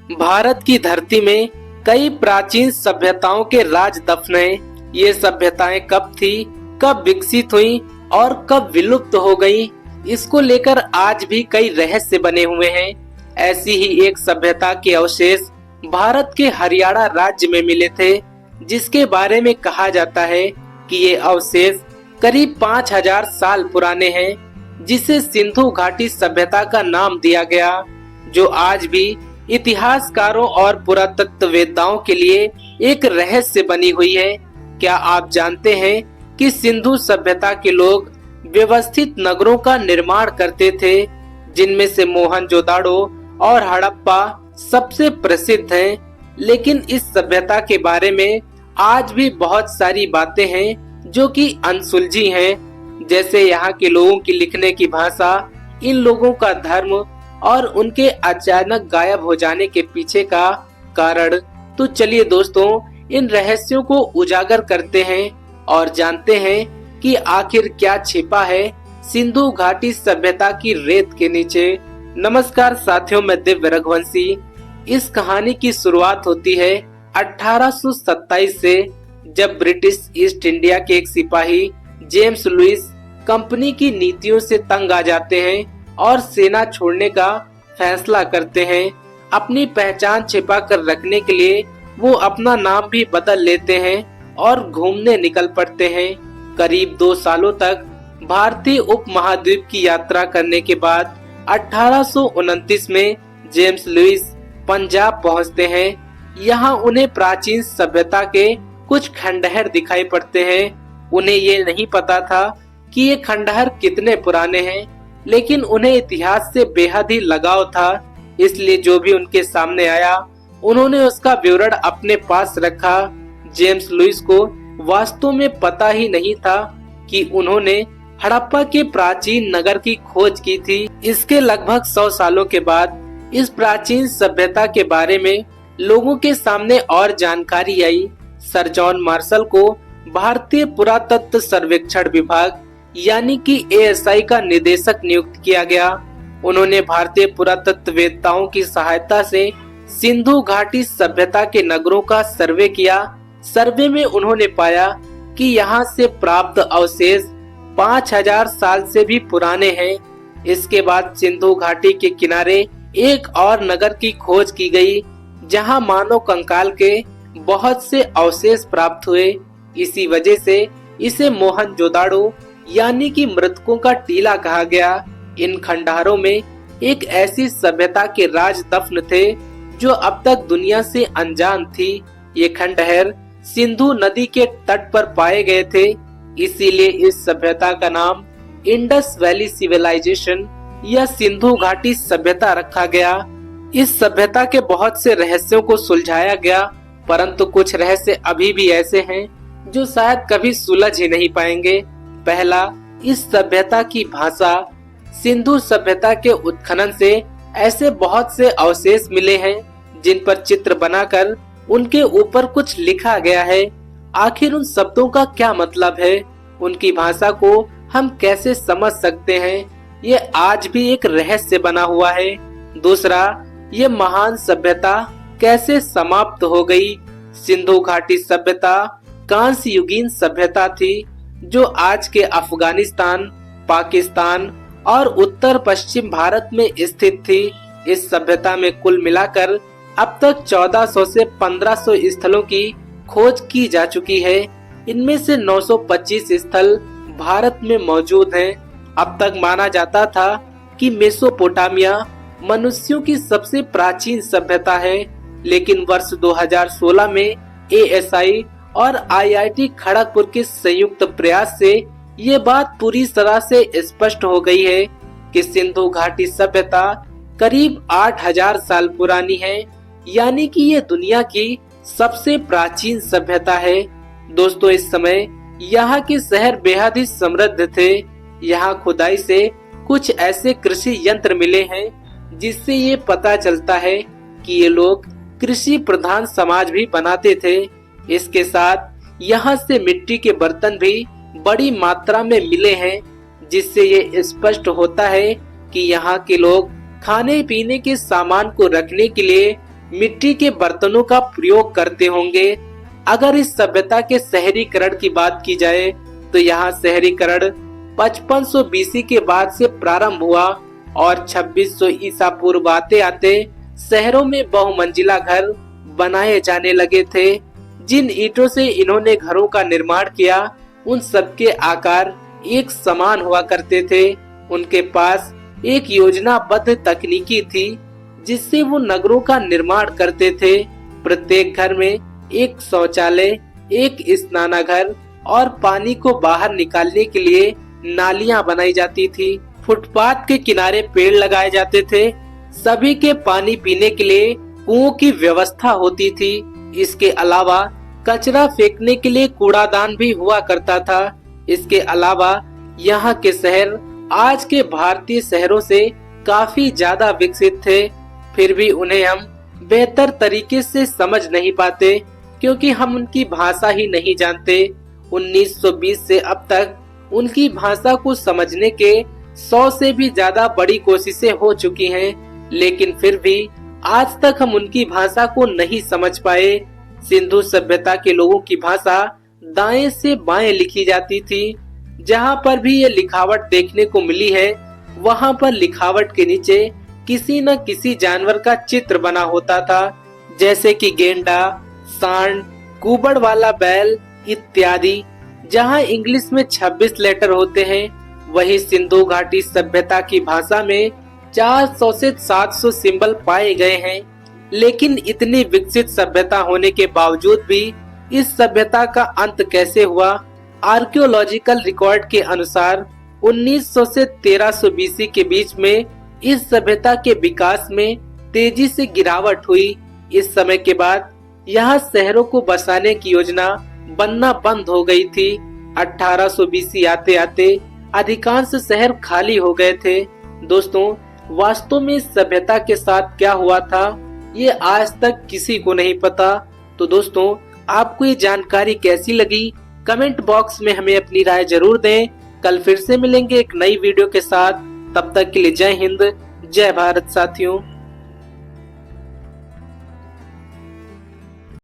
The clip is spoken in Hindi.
भारत की धरती में कई प्राचीन सभ्यताओं के राज दफन हैं। ये सभ्यताएं कब थी, कब विकसित हुई और कब विलुप्त हो गई, इसको लेकर आज भी कई रहस्य बने हुए हैं। ऐसी ही एक सभ्यता के अवशेष भारत के हरियाणा राज्य में मिले थे, जिसके बारे में कहा जाता है कि ये अवशेष करीब 5000 साल पुराने हैं, जिसे सिंधु घाटी सभ्यता का नाम दिया गया, जो आज भी इतिहासकारों और पुरातत्ववेत्ताओं के लिए एक रहस्य बनी हुई है। क्या आप जानते हैं कि सिंधु सभ्यता के लोग व्यवस्थित नगरों का निर्माण करते थे, जिनमें से मोहनजोदाड़ो और हड़प्पा सबसे प्रसिद्ध हैं। लेकिन इस सभ्यता के बारे में आज भी बहुत सारी बातें हैं जो कि अनसुलझी हैं, जैसे यहाँ के लोगों की लिखने की भाषा, इन लोगों का धर्म और उनके अचानक गायब हो जाने के पीछे का कारण। तो चलिए दोस्तों, इन रहस्यों को उजागर करते हैं और जानते हैं कि आखिर क्या छिपा है सिंधु घाटी सभ्यता की रेत के नीचे। नमस्कार साथियों, मैं दिव्य रघुवंशी। इस कहानी की शुरुआत होती है 1827 से, जब ब्रिटिश ईस्ट इंडिया के एक सिपाही जेम्स लुइस कंपनी की नीतियों से तंग आ जाते हैं और सेना छोड़ने का फैसला करते हैं। अपनी पहचान छिपा कर रखने के लिए वो अपना नाम भी बदल लेते हैं और घूमने निकल पड़ते हैं। करीब 2 सालों तक भारतीय उपमहाद्वीप की यात्रा करने के बाद 1829 में जेम्स लुइस पंजाब पहुंचते हैं। यहाँ उन्हें प्राचीन सभ्यता के कुछ खंडहर दिखाई पड़ते हैं। उन्हें ये नहीं पता था कि ये खंडहर कितने पुराने हैं, लेकिन उन्हें इतिहास से बेहद ही लगाव था, इसलिए जो भी उनके सामने आया उन्होंने उसका विवरण अपने पास रखा। जेम्स लुइस को वास्तव में पता ही नहीं था कि उन्होंने हड़प्पा के प्राचीन नगर की खोज की थी। इसके लगभग 100 सालों के बाद इस प्राचीन सभ्यता के बारे में लोगों के सामने और जानकारी आई। सर जॉन मार्शल को भारतीय पुरातत्व सर्वेक्षण विभाग यानी कि ASI का निदेशक नियुक्त किया गया। उन्होंने भारतीय पुरातत्ववेत्ताओं की सहायता से सिंधु घाटी सभ्यता के नगरों का सर्वे किया। सर्वे में उन्होंने पाया कि यहाँ से प्राप्त अवशेष 5000 साल से भी पुराने हैं। इसके बाद सिंधु घाटी के किनारे एक और नगर की खोज की गई, जहाँ मानव कंकाल के बहुत से अवशेष प्राप्त हुए। इसी वजह से इसे मोहनजोदाड़ो यानी कि मृतकों का टीला कहा गया। इन खंडहरों में एक ऐसी सभ्यता के राज दफन थे जो अब तक दुनिया से अनजान थी। ये खंडहर सिंधु नदी के तट पर पाए गए थे, इसीलिए इस सभ्यता का नाम इंडस वैली सिविलाइजेशन या सिंधु घाटी सभ्यता रखा गया। इस सभ्यता के बहुत से रहस्यों को सुलझाया गया, परंतु कुछ रहस्य अभी भी ऐसे हैं जो शायद कभी सुलझ ही नहीं पाएंगे। पहला, इस सभ्यता की भाषा। सिंधु सभ्यता के उत्खनन से ऐसे बहुत से अवशेष मिले हैं जिन पर चित्र बनाकर उनके ऊपर कुछ लिखा गया है। आखिर उन शब्दों का क्या मतलब है, उनकी भाषा को हम कैसे समझ सकते हैं, ये आज भी एक रहस्य बना हुआ है। दूसरा, ये महान सभ्यता कैसे समाप्त हो गई। सिंधु घाटी सभ्यता कांस्य युगीन सभ्यता थी जो आज के अफगानिस्तान, पाकिस्तान और उत्तर पश्चिम भारत में स्थित थी। इस सभ्यता में कुल मिलाकर अब तक 1400 से 1500 स्थलों की खोज की जा चुकी है। इनमें से 925 स्थल भारत में मौजूद हैं। अब तक माना जाता था कि मेसोपोटामिया मनुष्यों की सबसे प्राचीन सभ्यता है, लेकिन वर्ष 2016 में ASI और IIT खड़गपुर के संयुक्त प्रयास से ये बात पूरी तरह से स्पष्ट हो गई है कि सिंधु घाटी सभ्यता करीब 8000 साल पुरानी है, यानी कि ये दुनिया की सबसे प्राचीन सभ्यता है। दोस्तों, इस समय यहाँ के शहर बेहद ही समृद्ध थे। यहाँ खुदाई से कुछ ऐसे कृषि यंत्र मिले हैं जिससे ये पता चलता है कि ये लोग कृषि प्रधान समाज भी बनाते थे। इसके साथ यहाँ से मिट्टी के बर्तन भी बड़ी मात्रा में मिले हैं, जिससे ये स्पष्ट होता है कि यहाँ के लोग खाने पीने के सामान को रखने के लिए मिट्टी के बर्तनों का प्रयोग करते होंगे। अगर इस सभ्यता के शहरीकरण की बात की जाए तो यहाँ शहरीकरण 5500 बीसी के बाद से प्रारंभ हुआ और 2600 ईसा पूर्व आते आते शहरों में बहुमंजिला घर बनाए जाने लगे थे। जिन ईंटों से इन्होंने घरों का निर्माण किया उन सबके आकार एक समान हुआ करते थे। उनके पास एक योजनाबद्ध तकनीकी थी जिससे वो नगरों का निर्माण करते थे। प्रत्येक घर में एक शौचालय, एक स्नानागार और पानी को बाहर निकालने के लिए नालियां बनाई जाती थी। फुटपाथ के किनारे पेड़ लगाए जाते थे। सभी के पानी पीने के लिए कुओं की व्यवस्था होती थी। इसके अलावा कचरा फेंकने के लिए कूड़ादान भी हुआ करता था। इसके अलावा यहाँ के शहर आज के भारतीय शहरों से काफी ज्यादा विकसित थे। फिर भी उन्हें हम बेहतर तरीके से समझ नहीं पाते क्योंकि हम उनकी भाषा ही नहीं जानते। 1920 से अब तक उनकी भाषा को समझने के 100 से भी ज्यादा बड़ी कोशिशें हो चुकी हैं, लेकिन फिर भी आज तक हम उनकी भाषा को नहीं समझ पाए। सिंधु सभ्यता के लोगों की भाषा दाएं से बाएं लिखी जाती थी। जहाँ पर भी ये लिखावट देखने को मिली है वहाँ पर लिखावट के नीचे किसी न किसी जानवर का चित्र बना होता था, जैसे कि गेंडा, सांड, कुबड़ वाला बैल इत्यादि। जहाँ इंग्लिश में 26 लेटर होते हैं वही सिंधु घाटी सभ्यता की भाषा में 400 से 700 सिंबल पाए गए हैं। लेकिन इतनी विकसित सभ्यता होने के बावजूद भी इस सभ्यता का अंत कैसे हुआ? आर्कियोलॉजिकल रिकॉर्ड के अनुसार 1900 से 1300 बीसी के बीच में इस सभ्यता के विकास में तेजी से गिरावट हुई। इस समय के बाद यहाँ शहरों को बसाने की योजना बनना बंद हो गई थी। 1800 बीसी आते आते अधिकांश शहर खाली हो गए थे। दोस्तों, वास्तव में इस सभ्यता के साथ क्या हुआ था ये आज तक किसी को नहीं पता। तो दोस्तों, आपको ये जानकारी कैसी लगी? कमेंट बॉक्स में हमें अपनी राय जरूर दें। कल फिर से मिलेंगे एक नई वीडियो के साथ। तब तक के लिए जय हिंद, जय भारत साथियों।